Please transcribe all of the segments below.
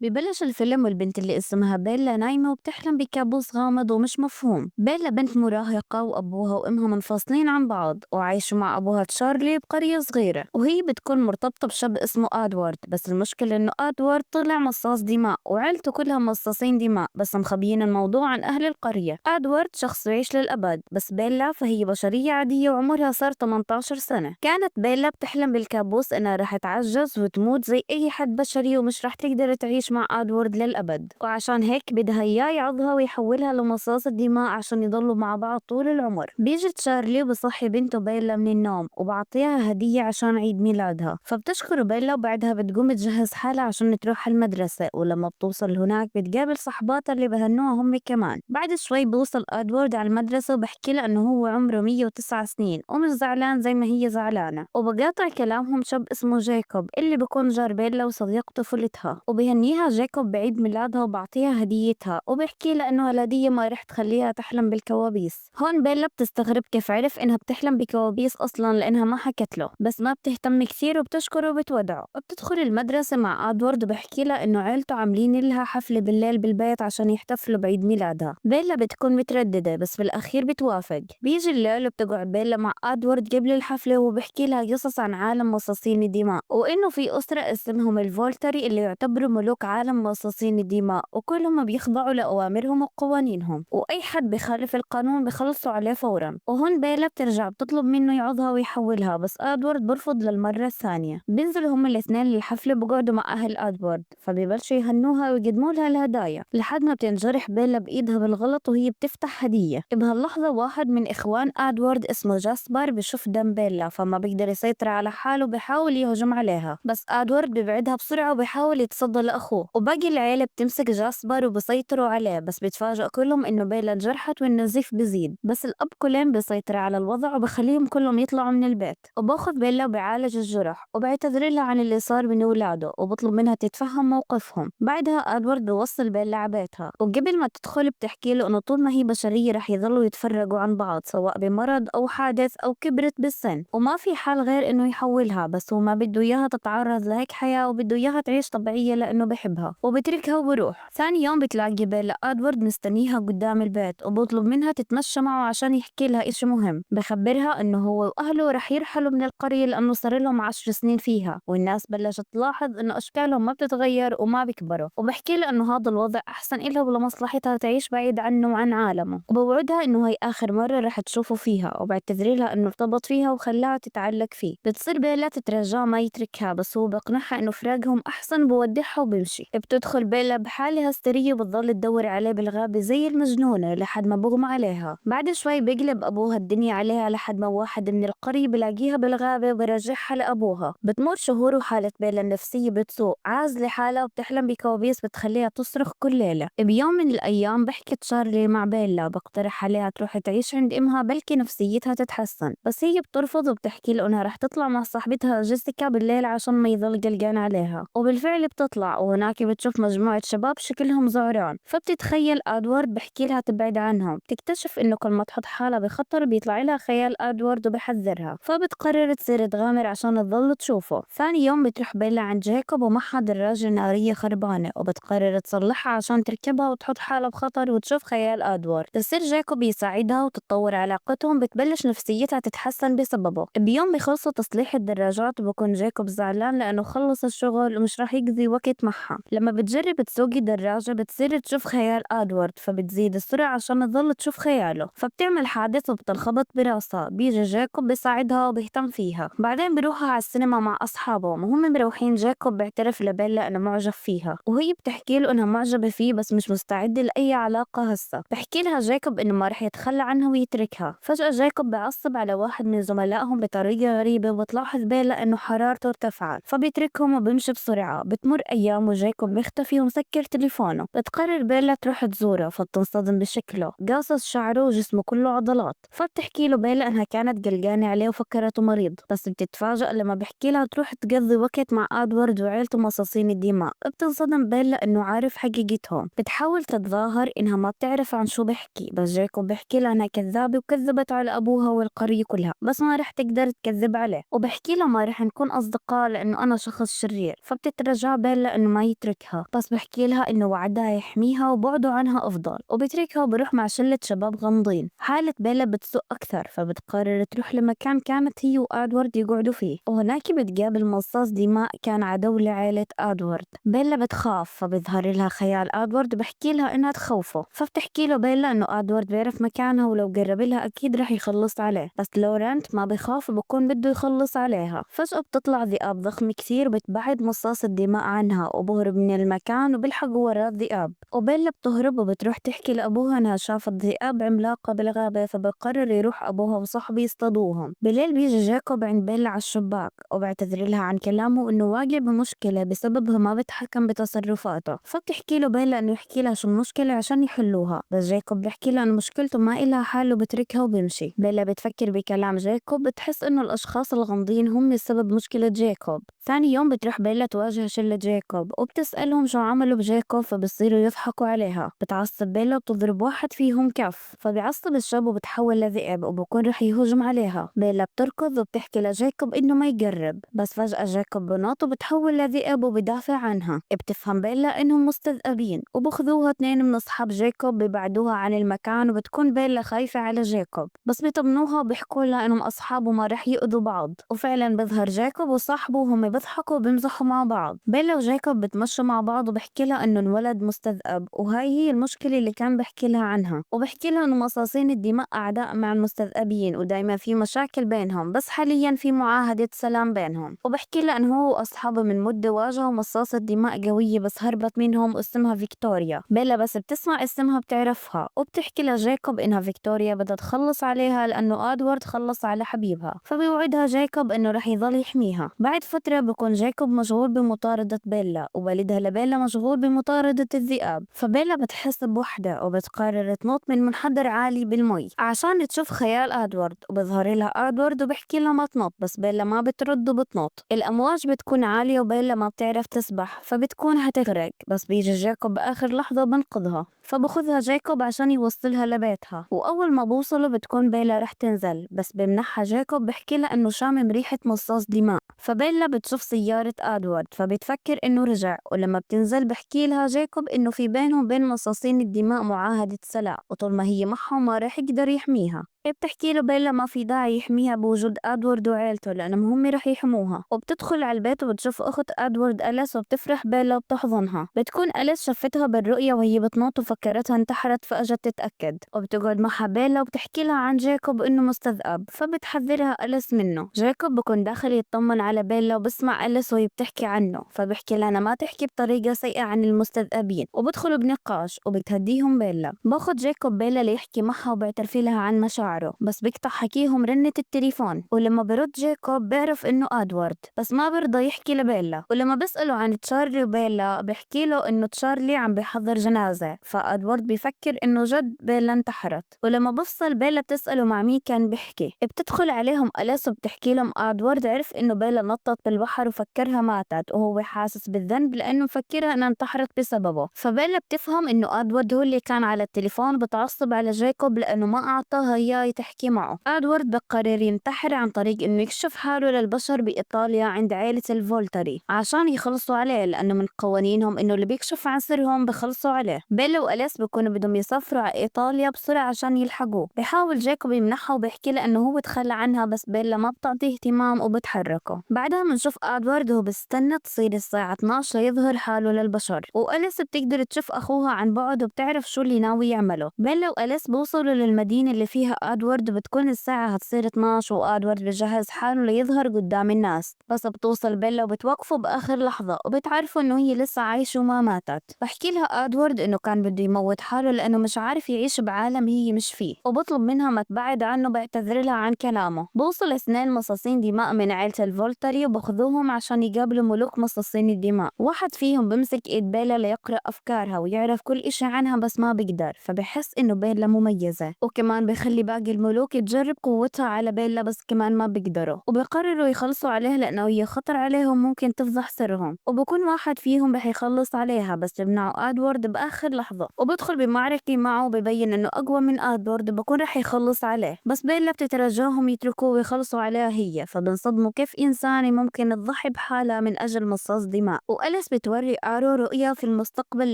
ببلش الفيلم والبنت اللي اسمها بيلا نايمة وبتحلم بكابوس غامض ومش مفهوم. بيلا بنت مراهقة وأبوها وأمها منفصلين عن بعض وعايشة مع أبوها تشارلي بقرية صغيرة، وهي بتكون مرتبطة بشاب اسمه آدوارد. بس المشكلة إنه آدوارد طلع مصاص دماء وعيلته كلها مصاصين دماء، بس مخبيين الموضوع عن أهل القرية. آدوارد شخص يعيش للأبد، بس بيلا فهي بشرية عادية وعمرها صار 18 سنة. كانت بيلا بتحلم بالكابوس إنها رح تعجز وتموت زي أي حد بشري ومش رح تقدر تعيش مع آدوارد للأبد، وعشان هيك بدها إياه يعضها ويحولها لمصاص الدماء عشان يضلوا مع بعض طول العمر. بيجي تشارلي وبصحي بنته بيلا من النوم وبعطيها هدية عشان عيد ميلادها، فبتشكر بيلا وبعدها بتقوم تجهز حالها عشان تروح المدرسة. ولما بتوصل هناك بتقابل صحباتها اللي بهنوها هم كمان. بعد شوي بوصل آدوارد على المدرسة وبحكي لها إنه هو عمره 109 سنين ومش زعلان زي ما هي زعلانة، وبقاطع كلامهم شاب اسمه جايكوب اللي بكون جار بيلا وصديق طفولتها، وبهنيها جايكوب بعيد ميلادها وبعطيها هديتها وبحكي لها إنه الهدية ما رح تخليها تحلم بالكوابيس. هون بيلا بتستغرب كيف عرف إنها بتحلم بكوابيس أصلا لأنها ما حكت له، بس ما بتهتم كثير وبتشكره وبتودعه. وبتدخل المدرسة مع آدوارد وبحكي لها إنه عيلته عاملين لها حفلة بالليل بالبيت عشان يحتفلوا بعيد ميلادها. بيلا بتكون مترددة بس في الأخير بتوافق. بيجي الليل وبتقعد بيلا مع آدوارد قبل الحفلة وبحكي لها قصص عن عالم مصاصين الدماء، وإنه في أسرة اسمهم الفولتري اللي يعتبروا ملوك عالم مصاصين الدماء، وكلهم بيخضعوا لأوامرهم وقوانينهم، وأي حد بخالف القانون بخلصوا عليه فورا. وهون بيلا بترجع بتطلب منه يعوضها ويحولها، بس آدوارد برفض للمرة الثانية. بينزلوا هم الاثنين للحفلة بقعدوا مع أهل آدوارد، فبيبلشوا يهنوها ويقدموا لها الهدايا لحد ما بتنجرح بيلا بإيدها بالغلط وهي بتفتح هدية. بهاللحظة واحد من إخوان آدوارد اسمه جاسبر بشوف دم بيلا، فما بيقدر يسيطر على حاله بحاول يهجم عليها، بس آدوارد بيبعدها بسرعة وبيحاول يتصدى لأخوه. وباقي العيلة بتمسك جاسبر وبيسيطروا عليه، بس بيتفاجئ كلهم إنه بيلا انجرحت والنزيف بزيد. بس الأب كولين بيسيطر على الوضع وبخليهم كلهم يطلعوا من البيت، وباخذ بيلا وبيعالج الجرح وبيعتذر لها عن اللي صار من ولاده وبطلب منها تتفهم موقفهم. بعدها آدوارد بيوصل بيلا على بيتها، وقبل ما تدخل بتحكي له إنه طول ما هي بشرية رح يضلوا يتفرقوا عن بعض سواء بمرض أو حادث أو كبرت بالسن، وما في حل غير إنه يحولها، بس هو ما بده إياها تتعرض لهيك حياة وبده إياها تعيش طبيعية لأنه بحبها. وبتركها وبروح. ثاني يوم بتلاقي بيلا آدوارد مستنيها قدام البيت وبطلب منها تتمشى معه عشان يحكي لها إشي مهم. بخبرها إنه هو وأهله رح يرحلوا من القرية لأنه صار لهم 10 سنين فيها، والناس بلشت تلاحظ إنه أشكالهم ما بتتغير وما بيكبروا، وبحكي لها إنه هذا الوضع أحسن إلها ولمصلحتها تعيش بعيد عنه وعن عالمه. وبوعدها إنه هي آخر مرة رح تشوفه فيها، وبعتذر لها إنه ارتبط فيها وخلاها تتعلق فيه. بتصير بيلا تترجاه ما يتركها، بس هو بقنعها إنه فراقهم أحسن بودعها وبمشي. بتدخل بيلا بحالة هستيرية وبتضل تدور عليه بالغابة زي المجنونة لحد ما بغمى عليها. بعد شوي بيقلب أبوها الدنيا عليها لحد ما واحد من القرية بلاقيها بالغابة وبرجعها لأبوها. بتمر شهور وحالة بيلا النفسية بتسوء، عازلة حالها وبتحلم بكوابيس بتخليها تصرخ كل ليلة. بيوم من الأيام بحكي تشارلي مع بيلا بقترح عليها تروح تعيش عند إمها بلكي نفسيتها تتحسن، بس هي بترفض وبتحكي له إنها رح تطلع مع صاحبتها جيسيكا بالليل عشان ما يضل قلقان عليها. وبالفعل بتطلع، وهناك بتشوف مجموعة شباب شكلهم زعران، فبتتخيل آدوارد بحكي لها تبعد عنهم. تكتشف إنه كل ما تحط حالها بخطر بيطلع لها خيال آدوارد وبحذرها، فبتقرر تصير تغامر عشان تضل تشوفه. ثاني يوم بتروح بيلا عند جايكوب ومعها دراجة نارية خربانة وبتقرر تصلحها عشان تركبها وتحط حالها بخطر وتشوف خيال آدوارد. تصير جايكوب يساعدها وتتطور علاقتهم، بتبلش نفسيتها تتحسن بسببه. بيوم بيخلصوا تصليح الدراجات وبكون جايكوب زعلان لأنه خلص الشغل ومش راح يقضي وقت معها. لما بتجرب تسوقي الدراجة بتصير تشوف خيال آدوارد، فبتزيد السرعة عشان تضل تشوف خياله، فبتعمل حادث وبتنخبط براسها. بيجي جايكوب بيساعدها وبيهتم فيها. بعدين بيروحوا على السينما مع أصحابهم، وهم مروحين جايكوب بيعترف لبيلا إنه معجب فيها، وهي بتحكي له إنها معجبة فيه بس مش مستعدة لأي علاقة هسه. بحكي لها جايكوب إنه ما رح يتخلى عنها ويتركها. فجأة جايكوب بيعصب على واحد من زملائهم بطريقة غريبة وبتلاحظ بيلا إنه حرارته ارتفعت، فبيتركهم وبيمشي بسرعة. بتمر أيام وجايكوب بيختفي ومسكر تليفونه. بتقرر بيلا تروح تزوره، فبتنصدم بشكله قاصص شعره وجسمه كله عضلات، فبتحكي له بيلا إنها كانت قلقانة عليه وفكرته مريض، بس بتتفاجأ لما بحكي لها تروح تقضي وقت مع آدوارد وعيلته مصاصين الدماء. بتنصدم بيلا إنه عارف حقيقتهم. بتحاول تتظاهر إنها ما بتعرف عن شو بحكي، بس جايكوب بحكي لها إنها كذابة وكذبت على أبوها والقرية كلها، بس ما رح تقدر تكذب عليه. وبحكي لها ما رح نكون أصدقاء لأنه أنا شخص شرير، فبتترجى بيلا إنه ما يتركها، بس بحكي لها إنه وعدها يحميها وبعده عنها أفضل، وبتركها وبروح مع شلة شباب غامضين. حالة بيلا بتسوء أكثر، فبتقرر تروح لمكان كانت هي وآدوارد يقعدوا فيه، وهناك بتقابل مصاص دماء كان عدو لعائلة آدوارد. بيلا بتخاف، فبيظهر لها خيال آدوارد وبحكي لها إنها تخوفه، فبتحكي له بيلا إنه آدوارد بيعرف مكانها ولو قرب لها أكيد رح يخلص عليه، بس لورنت ما بخاف وبكون بده يخلص عليها. فجأة بتطلع ذئاب ضخم كتير بتبعد مصاص الدماء عنها وبهرب من المكان وبيلحق وراه الذئاب، وبيلا بتهرب وبتروح تحكي لأبوها إنها شافت ذئاب عملاقة بالغابة، فبقرر يروح أبوها وصاحبه يصطادوهم. بالليل بيجي جاكوب عند بيلا على الشباك وبعتذر لها عن كلامه إنه واقع بمشكلة بسببها ما بتحكم بتصرفاته، فبتحكي له بيلا إنه يحكي لها شو المشكلة عشان يحلوها، بس جاكوب بيحكي لها إنه مشكلته ما إلها حل وبتركها وبيمشي. بيلا بتفكر بكلام جاكوب، بتحس إنه الأشخاص الغامضين هم سبب مشكلة جاكوب. ثاني يوم بتروح بيلا تواجه شلة جاكوب وبتسألهم شو عملوا بجاكوب، فبصيروا يضحكوا عليها. بتعصب بيلا وبتضرب واحد فيهم كف، فبيعصب الشاب وبتحول لذئب وبكون رح يهجم عليها. بيلا بتركض وبتحكي لجاكوب إنه ما يقرب، بس فجأة جاكوب بنط وبتحول لذئب وبدافع عنها. بتفهم بيلا إنهم مستذئبين وبخذوها اثنين من أصحاب جاكوب ببعدوها عن المكان، وبتكون بيلا خايفة على جاكوب، بس بيطمنوها وبيحكوا لها إنهم أصحاب وما رح يؤذوا بعض. وفعلا بظهر جاكوب وصاحبه وهم بيضحكوا وبيمزحوا مع بعض. بيلا وجاكوب بتمشوا مع بعض وبحكي لها إنه الولد مستذئب وهاي هي المشكلة اللي كان بحكي لها عنها، وبحكي لها إنه مصاصين الدماء أعداء مع المستذئبين ودايما في مشاكل بينهم، بس حاليا في معاهدة سلام بينهم. وبحكي لها إنه هو وأصحابه من مدة واجهوا مصاصة دماء قوية بس هربت منهم اسمها فيكتوريا. بيلا بس بتسمع اسمها بتعرفها وبتحكي لجاكوب إنها فيكتوريا بدها تخلص عليها لأنه آدوارد خلص على حبيبها، فبيوعدها جاكوب إنه رح يضل يحميها. بعد فترة بكون جاكوب مشغول بمطاردة بيلا ووالدها لبيلا مشغول بمطاردة الذئاب، فبيلا بتحس بوحدة وبتقرر تنط من منحدر عالي بالمي عشان تشوف خيال آدوارد، وبظهر لها آدوارد وبحكي لها ما تنط، بس بيلا ما بترد وبتنط. الأمواج بتكون عالية وبيلا ما بتعرف تسبح فبتكون هتغرق، بس بيجي جاكوب بآخر لحظة بنقذها، فبخذها جاكوب عشان يوصلها لبيتها. وأول ما بوصلوا بتكون بيلا رح تنزل، بس بمنحها جاكوب بحكي لها إنه شامم ريحة مصاص دماء، فبيلا بتشوف سيارة آدوارد فبتفكر إنه رجع. ولما بتنزل بحكي لها جاكوب إنه في بينهم وبين مصاصين الدماء معاهدة سلام، وطول ما هي معهم ما رح يقدر يحميها. بتحكي له بيلا ما في داعي يحميها بوجود آدوارد وعيلته لأنهم هم رح يحموها، وبتدخل على البيت وبتشوف أخت آدوارد أليس وبتفرح بيلا وبتحضنها. بتكون أليس شفتها بالرؤية وهي بتنط وفكرتها انتحرت فأجت تتأكد، وبتقعد معها بيلا وبتحكي لها عن جاكوب إنه مستذئب، فبتحذرها أليس منه. جاكوب بكون داخل يطمن على بيلا وبسمع أليس وهي بتحكي عنه، فبحكي لها أنا ما تحكي بطريقة سيئة عن المستذئبين، وبدخلوا بنقاش وبتهديهم بيلا. باخد جاكوب بيلا ليحكي معها وبيعترف لها عن مشاعره، بس بيقطع حكيهم رنة التليفون، ولما برد جاكوب بيعرف إنه آدوارد، بس ما برضى يحكي لبيلا. ولما بسأله عن تشارلي وبيلا بحكي له إنه تشارلي عم بيحضر جنازة، فآدوارد بيفكر إنه جد بيلا انتحرت. ولما بفصل بيلا بتسأله مع مين كان بيحكي، بتدخل عليهم أليس وبتحكي لهم آدوارد عرف إنه بيلا نطت بالبحر وفكرها ماتت، وهو حاسس بالذنب لأنه مفكرها إنها انتحرت بسببه. فبيلا بتفهم إنه آدوارد هو اللي كان على التليفون بتعصب على جاكوب لأنه ما أعطاها إياه تحكي معه. آدوارد بقرر ينتحر عن طريق إنه يكشف حاله للبشر بإيطاليا عند عائلة الفولتري عشان يخلصوا عليه، لأنه من قوانينهم إنه اللي بيكشف عن سرهم بخلصوا عليه. بيلا وأليس بيكونوا بدهم يسافروا على إيطاليا بسرعة عشان يلحقوه. بيحاول جاكوب يمنحها وبيحكي له إنه هو تخلى عنها، بس بيلا ما بتعطيه اهتمام وبتحركه. بعدها بنشوف آدوارد وهو بيستنى تصير الساعة 12 ليظهر حاله للبشر، وأليس بتقدر تشوف أخوها عن بعد وبتعرف شو اللي ناوي يعمله. بيلا وأليس بوصلوا للمدينة اللي فيها آدوارد، بتكون الساعة هتصير 12 وآدوارد بجهز حاله ليظهر قدام الناس، بس بتوصل بيلا وبتوقفه بآخر لحظة وبتعرفوا إنه هي لسه عايشة وما ماتت. بحكي لها آدوارد إنه كان بده يموت حاله لأنه مش عارف يعيش بعالم هي مش فيه، وبطلب منها ما تبعد عنه بيعتذر لها عن كلامه. بوصل اثنين مصاصين دماء من عيلة الفولتري وباخذوهم عشان يقابلوا ملوك مصاصين الدماء. واحد فيهم بمسك إيد بيلا ليقرأ أفكارها ويعرف كل إشي عنها بس ما بيقدر، فبحس إنه بيلا مميزة، وكمان بخلي باقي باقي الملوك تجرب قوتها على بيلا بس كمان ما بيقدروا، وبيقرروا يخلصوا عليها لأنه هي خطر عليهم ممكن تفضح سرهم، وبكون واحد فيهم رح يخلص عليها بس بيمنعوا أدوارد بآخر لحظة، وبدخل بمعركة معه وببين إنه أقوى من أدوارد بكون رح يخلص عليه، بس بيلا بتترجاهم يتركوه ويخلصوا عليها هي، فبنصدموا كيف إنسانة ممكن تضحي بحالها من أجل مصاص دماء. وأليس بتوري آرو رؤية في المستقبل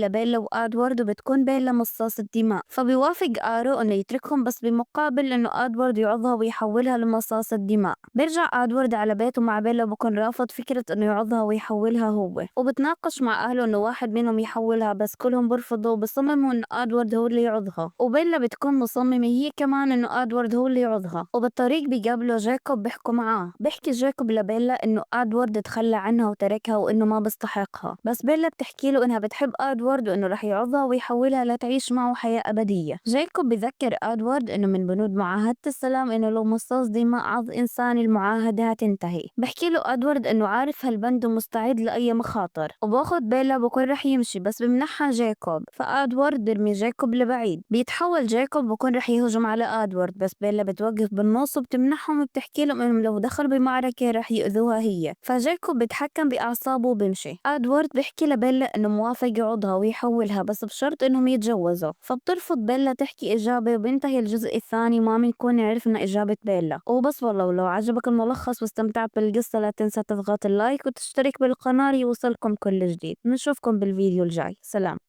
لبيلا وأدوارد، وبتكون بيلا مصاص الدماء، فبيوافق آرو إنه يتركهم بس بمقابل إنه أدوارد يعضها ويحولها لمصاص الدماء. بيرجع أدوارد على بيته مع بيلا وبكون رافض فكرة إنه يعضها ويحولها هو، وبتناقش مع أهله إنه واحد منهم يحولها بس كلهم برفضوا وبصمموا إنه أدوارد هو اللي يعضها، وبيلا بتكون مصممة هي كمان إنه أدوارد هو اللي يعضها. وبالطريق بيقابلوا جاكوب بيحكوا معاه، بيحكي جاكوب لبيلا إنه أدوارد تخلى عنها وتركها وإنه ما بيستحقها، بس بيلا بتحكي له إنها بتحب أدوارد وإنه رح يعضها ويحولها لتعيش معه حياة أبدية. جاكوب بذكر أدوارد إنه من بنود معاهدة السلام إنه لو مصاص دماء عض إنسان المعاهدة هتنتهي. بحكي له أدوارد إنه عارف هالبند ومستعد لأي مخاطر، وباخد بيلا بكون رح يمشي بس بمنحها جاكوب، فأدوارد برمي جاكوب لبعيد. بيتحول جاكوب بكون رح يهجم على أدوارد بس بيلا بتوقف بالنص وبتمنحهم وبتحكي لهم إنهم لو دخلوا بمعركة رح يؤذوها هي، فجاكوب بيتحكم بأعصابه وبمشي. أدوارد بيحكي لبيلا إنه موافق يعضها ويحولها بس بشرط إنهم يتجوزوا، فبترفض بيلا تحكي إجابة وبينتهي الجزء الثاني ما بنكون عرفنا إجابة بيلا. وبس والله، ولو عجبك الملخص واستمتعت بالقصة لا تنسى تضغط اللايك وتشترك بالقناة ليوصلكم كل جديد. نشوفكم بالفيديو الجاي. سلام.